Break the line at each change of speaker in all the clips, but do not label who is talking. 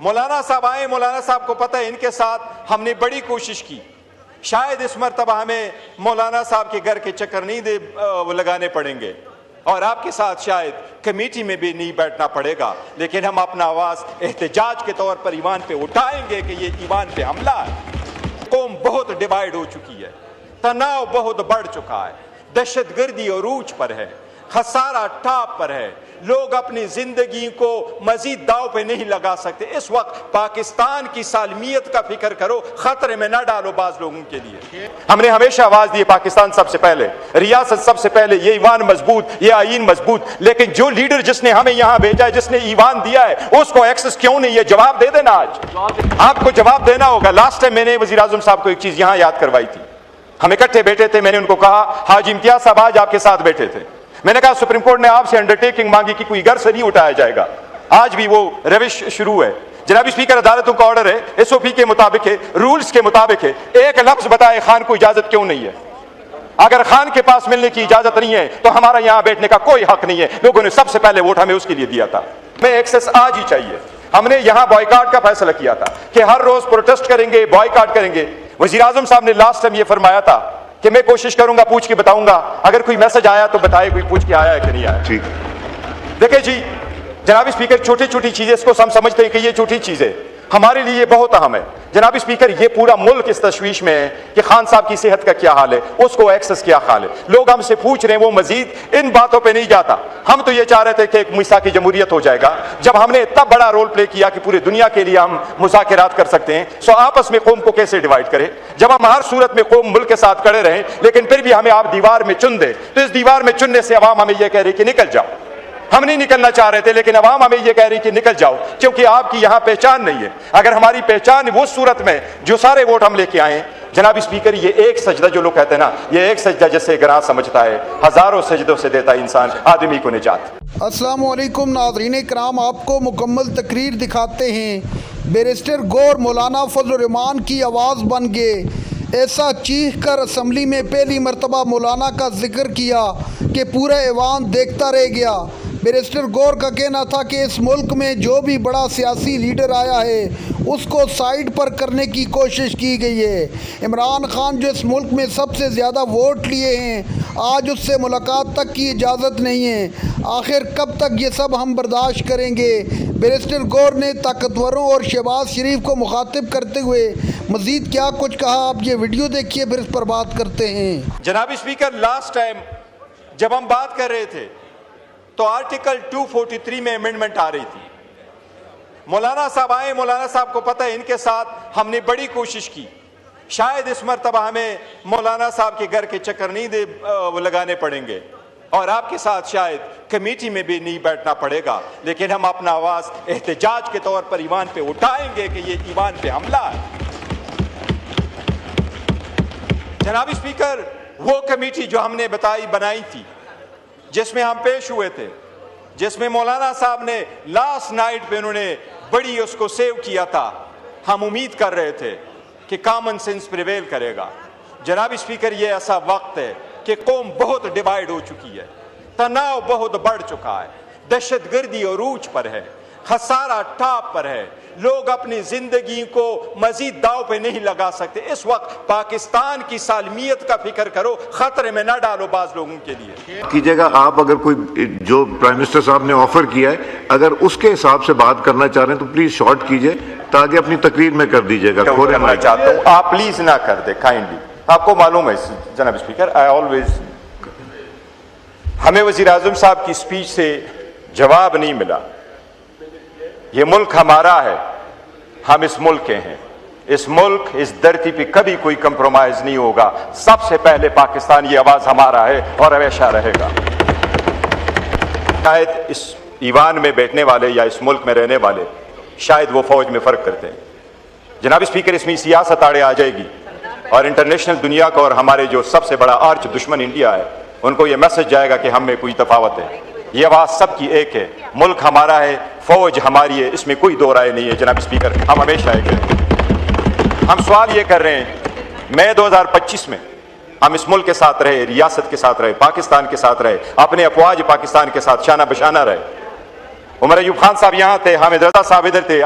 मौलाना साहब आए, मौलाना साहब को पता है इनके साथ हमने बड़ी कोशिश की। शायद इस मरतबा हमें मौलाना साहब के घर के चक्कर नहीं लगाने पड़ेंगे और आपके साथ शायद कमेटी में भी नहीं बैठना पड़ेगा, लेकिन हम अपना आवाज एहतजाज के तौर पर ईवान पे उठाएंगे कि ये ईवान पे हमला है। कौम बहुत डिवाइड हो चुकी है, तनाव बहुत बढ़ चुका है, दहशतगर्दी अरूज पर है, खसारा टाप पर है, लोग अपनी जिंदगी को मजीद दाव पे नहीं लगा सकते। इस वक्त पाकिस्तान की सालमियत का फिक्र करो, खतरे में ना डालो बाज लोगों के लिए। हमने हमेशा आवाज दी पाकिस्तान सबसे पहले, रियासत सबसे पहले, ये ईवान मजबूत, ये आईन मजबूत, लेकिन जो लीडर जिसने हमें यहां भेजा है, जिसने ईवान दिया है, उसको एक्सेस क्यों नहीं है? जवाब दे देना, आज आपको जवाब देना होगा। लास्ट टाइम मैंने वजीर आजम साहब को एक चीज यहां याद करवाई थी, हम इकट्ठे बैठे थे, मैंने उनको कहा हाजी इम्तियाज साहब आज आपके साथ बैठे थे, मैंने कहा सुप्रीम कोर्ट ने आपसे अंडरटेकिंग मांगी कि कोई घर से नहीं उठाया जाएगा, आज भी वो रविश शुरू है। जनाब स्पीकर, अदालतों का ऑर्डर है, एसओपी के मुताबिक है, रूल्स के मुताबिक है, एक लफ्ज बताए खान को इजाजत क्यों नहीं है? अगर खान के पास मिलने की इजाजत नहीं है तो हमारा यहां बैठने का कोई हक नहीं है। लोगों ने सबसे पहले वोट हमें उसके लिए दिया था, हमें एक्सेस आज ही चाहिए। हमने यहां बॉयकॉट का फैसला किया था कि हर रोज प्रोटेस्ट करेंगे, बॉयकॉट करेंगे। वजीर आजम साहब ने लास्ट टाइम ये फरमाया था कि मैं कोशिश करूंगा, पूछ के बताऊंगा, अगर कोई मैसेज आया तो बताए कोई पूछ के आया है कि नहीं आया। ठीक, देखिए जी जनाब स्पीकर, छोटी छोटी चीजें, इसको हम समझते हैं कि ये छोटी चीजें हमारे लिए बहुत अहम है। जनाब स्पीकर, ये पूरा मुल्क इस तशवीश में है कि खान साहब की सेहत का क्या हाल है, उसको एक्सेस क्या हाल है। लोग हमसे पूछ रहे हैं, वो मजीद इन बातों पे नहीं जाता। हम तो ये चाह रहे थे कि एक मिसा की जमहूरियत हो जाएगा, जब हमने इतना बड़ा रोल प्ले किया कि पूरी दुनिया के लिए हम मुज़ाकरात कर सकते हैं। सो आपस में कौम को कैसे डिवाइड करें? जब हम हर सूरत में कौम मुल्क के साथ खड़े रहें, लेकिन फिर भी हमें आप दीवार में चुन दे, तो इस दीवार में चुनने से अवाम हमें यह कह रही कि निकल जाओ। हम नहीं निकलना चाह रहे थे, लेकिन अवाम हमें यह कह रही कि निकल जाओ, क्योंकि आपकी यहां पहचान नहीं है। अगर हमारी पहचान वो सूरत में जो सारे वोट हम लेके आए, जनाब स्पीकर, ये एक सजदा जो लोग कहते हैं ना, ये एक सजदा जैसे गरां समझता है, हजारों सजदों से देता इंसान आदमी को निजात।
अस्सलाम वालेकुम नाज़रीन इकराम, आपको मुकम्मल तकरीर दिखाते हैं। बैरिस्टर गौर मौलाना फजल रहमान की आवाज़ बन गए, ऐसा चीख कर असम्बली में पहली मरतबा मौलाना का जिक्र किया कि पूरा ऐवान देखता रह गया। बैरिस्टर गौर का कहना था कि इस मुल्क में जो भी बड़ा सियासी लीडर आया है उसको साइड पर करने की कोशिश की गई है। इमरान खान जो इस मुल्क में सबसे ज़्यादा वोट लिए हैं, आज उससे मुलाकात तक की इजाज़त नहीं है। आखिर कब तक ये सब हम बर्दाश्त करेंगे? बैरिस्टर गौर ने ताकतवरों और शहबाज शरीफ को मुखातिब करते हुए मज़ीद क्या कुछ कहा, आप ये वीडियो देखिए, फिर इस पर बात करते हैं।
जनाब स्पीकर, लास्ट टाइम जब हम बात कर रहे थे तो आर्टिकल 243 में अमेंडमेंट आ रही थी। मौलाना साहब आए, मौलाना साहब को पता है इनके साथ हमने बड़ी कोशिश की। शायद इस मरतबा हमें मौलाना साहब के घर के चक्कर नहीं लगाने पड़ेंगे और आपके साथ शायद कमेटी में भी नहीं बैठना पड़ेगा, लेकिन हम अपना आवाज एहतजाज के तौर पर ईवान पे उठाएंगे कि ये ईवान पे हमला है। जनाब स्पीकर, वो कमेटी जो हमने बनाई थी, जिसमें हम पेश हुए थे, जिसमें मौलाना साहब ने लास्ट नाइट पे उन्होंने बड़ी उसको सेव किया था, हम उम्मीद कर रहे थे कि कॉमन सेंस प्रिवेल करेगा। जनाब स्पीकर, ये ऐसा वक्त है कि कौम बहुत डिवाइड हो चुकी है, तनाव बहुत बढ़ चुका है, दहशतगर्दी अरूज पर है, खसारा टाप पर है, लोग अपनी जिंदगी को मजीद दाव पे नहीं लगा सकते। इस वक्त पाकिस्तान की सालमियत का फिक्र करो, खतरे में ना डालो बाज लोगों के लिए।
कीजिएगा, आप अगर कोई जो प्राइम मिनिस्टर साहब ने ऑफर किया है, अगर उसके हिसाब से बात करना चाह रहे हैं तो प्लीज शॉर्ट कीजिए, ताकि अपनी तकरीर में कर दीजिएगा।
करना चाहता हूँ, आप प्लीज ना कर दे काइंडली। आपको मालूम है जनाब स्पीकर, आई ऑलवेज, हमें वजीर आजम साहब की स्पीच से जवाब नहीं मिला। ये मुल्क हमारा है, हम इस मुल्क के हैं। इस मुल्क, इस धरती पे कभी कोई कंप्रोमाइज नहीं होगा। सबसे पहले पाकिस्तान, ये आवाज हमारा है और हमेशा रहेगा। शायद इस ईवान में बैठने वाले या इस मुल्क में रहने वाले शायद वो फौज में फर्क करते हैं। जनाब स्पीकर, इसमें सियासत आड़े आ जाएगी और इंटरनेशनल दुनिया को और हमारे जो सबसे बड़ा आर्च दुश्मन इंडिया है, उनको ये मैसेज जाएगा कि हम में कोई तफावत है। ये आवाज सबकी एक है, मुल्क हमारा है, फौज हमारी है, इसमें कोई दो राय नहीं है। जनाब स्पीकर, हम हमेशा एक हैं। हम सवाल ये कर रहे हैं, मई 2025 में हम इस मुल्क के साथ रहे, रियासत के साथ रहे, पाकिस्तान के साथ रहे, अपने अफवाज पाकिस्तान के साथ शाना बशाना रहे। उमर अयूब खान साहब यहाँ थे, हामिद रजा साहब इधर थे,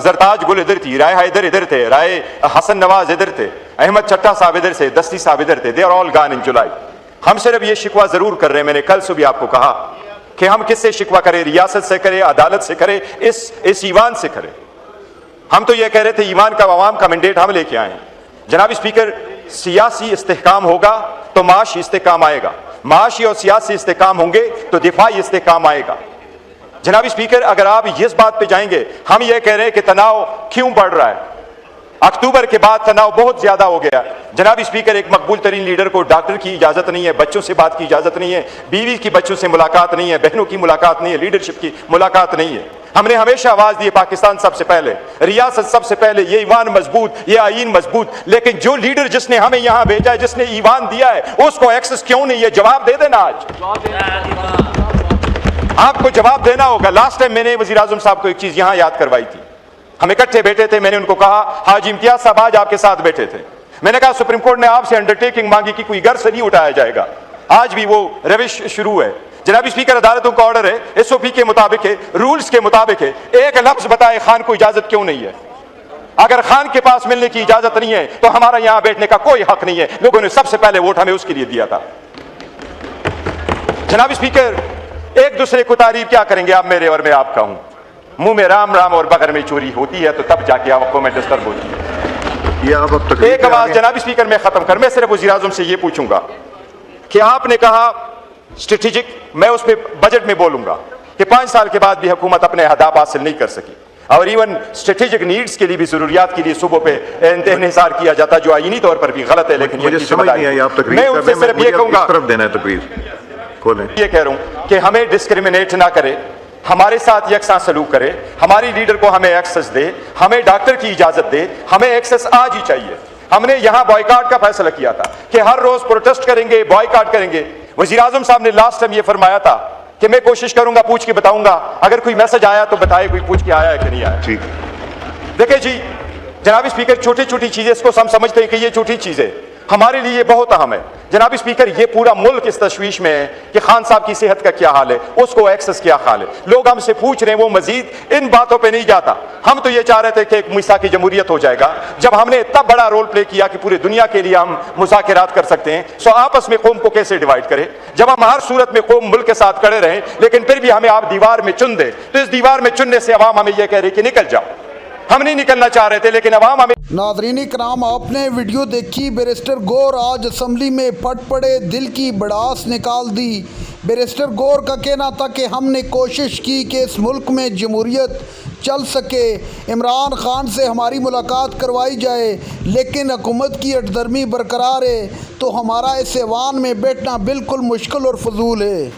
जरताज गुल इधर थी, राय हैदर इधर थे, राय हसन नवाज इधर थे, अहमद चट्टा साहब इधर से, दस्ती साहब इधर थे। They are all gone in July. हम सिर्फ ये शिकवा जरूर कर रहे हैं, मैंने कल सुबह आपको कहा कि हम किससे शिकवा करें, रियासत से करें, अदालत से करें, इस ईवान से करें। हम तो ये कह रहे थे ईवान का अवाम का मैंडेट हम लेके आए हैं। जनाब स्पीकर, सियासी इस्तेहकाम होगा तो माशी इस्तेहकाम आएगा, माशी और सियासी इस्तेहकाम होंगे तो दिफाई इस्तेहकाम आएगा। जनाब स्पीकर, अगर आप इस बात पे जाएंगे, हम ये कह रहे हैं कि तनाव क्यों बढ़ रहा है, अक्टूबर के बाद तनाव बहुत ज्यादा हो गया। जनाब स्पीकर, एक मकबूल तरीन लीडर को डॉक्टर की इजाजत नहीं है, बच्चों से बात की इजाजत नहीं है, बीवी की बच्चों से मुलाकात नहीं है, बहनों की मुलाकात नहीं है, लीडरशिप की मुलाकात नहीं है। हमने हमेशा आवाज दी पाकिस्तान सबसे पहले, रियासत सबसे पहले, ये ईवान मजबूत, ये आईन मजबूत। लेकिन जो लीडर जिसने हमें यहां भेजा है, जिसने ईवान दिया है, उसको एक्सेस क्यों नहीं है? जवाब दे देना। आज आपको जवाब देना होगा। लास्ट टाइम मैंने वजीर आजम साहब को एक चीज यहां याद करवाई थी। हम इकट्ठे बैठे थे, मैंने उनको कहा, हाजी इम्तियाज साहब आज आपके साथ बैठे थे, मैंने कहा सुप्रीम कोर्ट ने आपसे अंडरटेकिंग मांगी कि कोई घर से नहीं उठाया जाएगा। आज भी वो रविश शुरू है। जनाब स्पीकर, अदालतों का ऑर्डर है, एसओपी के मुताबिक है, रूल्स के मुताबिक है। एक लफ्ज बताए खान को इजाजत क्यों नहीं है? अगर खान के पास मिलने की इजाजत नहीं है तो हमारा यहां बैठने का कोई हक नहीं है। लोगों ने सबसे पहले वोट हमें उसके लिए दिया था। जनाब स्पीकर, एक दूसरे को तारीफ क्या करेंगे आप मेरे और मैं आपका हूं। मुंह में राम राम और बगर में चोरी होती है तो तब जाके आपको मैं डिस्टर्ब होती है।
ये आप अब
एक आवाज जनाब स्पीकर, मैं खत्म कर, मैं सिर्फ वज़ीर आज़म से ये पूछूंगा कि आपने कहा स्ट्रेटेजिक, मैं उस पर बजट में बोलूंगा कि 5 साल के बाद भी हुकूमत अपने अहदाफ हासिल नहीं कर सकी और इवन स्ट्रेटेजिक नीड्स के लिए भी, जरूरियात के लिए सूबों पे इन्हिसार किया जाता, जो आईनी तौर पर भी गलत है। लेकिन
मुझे समझ नहीं आई, आप तकरीर
मैं उनसे सिर्फ ये कहूंगा,
तरफ देना है तकरीर खोलें।
ये कह रहा हूं कि हमें डिस्क्रिमिनेट ना करे, हमारे साथ यकसा सलूक करे, हमारी लीडर को हमें एक्सेस दे, हमें डॉक्टर की इजाजत दे, हमें एक्सेस आज ही चाहिए। हमने यहां बॉयकॉट का फैसला किया था कि हर रोज प्रोटेस्ट करेंगे, बॉयकॉट करेंगे। वजीर आजम साहब ने लास्ट टाइम ये फरमाया था कि मैं कोशिश करूंगा, पूछ के बताऊंगा, अगर कोई मैसेज आया तो बताए, कोई पूछ के आया है कि नहीं आया।
ठीक,
देखिए जी जनाब स्पीकर, छोटी छोटी चीजें, इसको हम समझते हैं कि ये छोटी चीजें, हमारे लिए बहुत अहम है। जनाब स्पीकर, ये पूरा मुल्क इस तशवीश में है कि खान साहब की सेहत का क्या हाल है, उसको एक्सेस क्या हाल है। लोग हमसे पूछ रहे हैं, वो मजीद इन बातों पे नहीं जाता। हम तो ये चाह रहे थे कि एक मिसाकी जमहूरियत हो जाएगा जब हमने इतना बड़ा रोल प्ले किया कि पूरी दुनिया के लिए हम मुज़ाकरात कर सकते हैं। सो आपस में कौम को कैसे डिवाइड करें, जब हम हर सूरत में कौम मुल्क के साथ खड़े रहें, लेकिन फिर भी हमें आप दीवार में चुन दे, तो इस दीवार में चुनने से अवाम हमें यह कह रही कि निकल जाओ। हम नहीं निकलना चाह रहे थे, लेकिन अवाम हमें।
नाज़रीन कराम, आपने वीडियो देखी। बैरिस्टर गौर आज असम्बली में फट पड़े, दिल की भड़ास निकाल दी। बैरिस्टर गौर का कहना था कि हमने कोशिश की कि इस मुल्क में जमहूरियत चल सके, इमरान खान से हमारी मुलाकात करवाई जाए, लेकिन हुकूमत की अटदर्मी बरकरार है, तो हमारा इस ऐवान में बैठना बिल्कुल मुश्किल और फजूल है।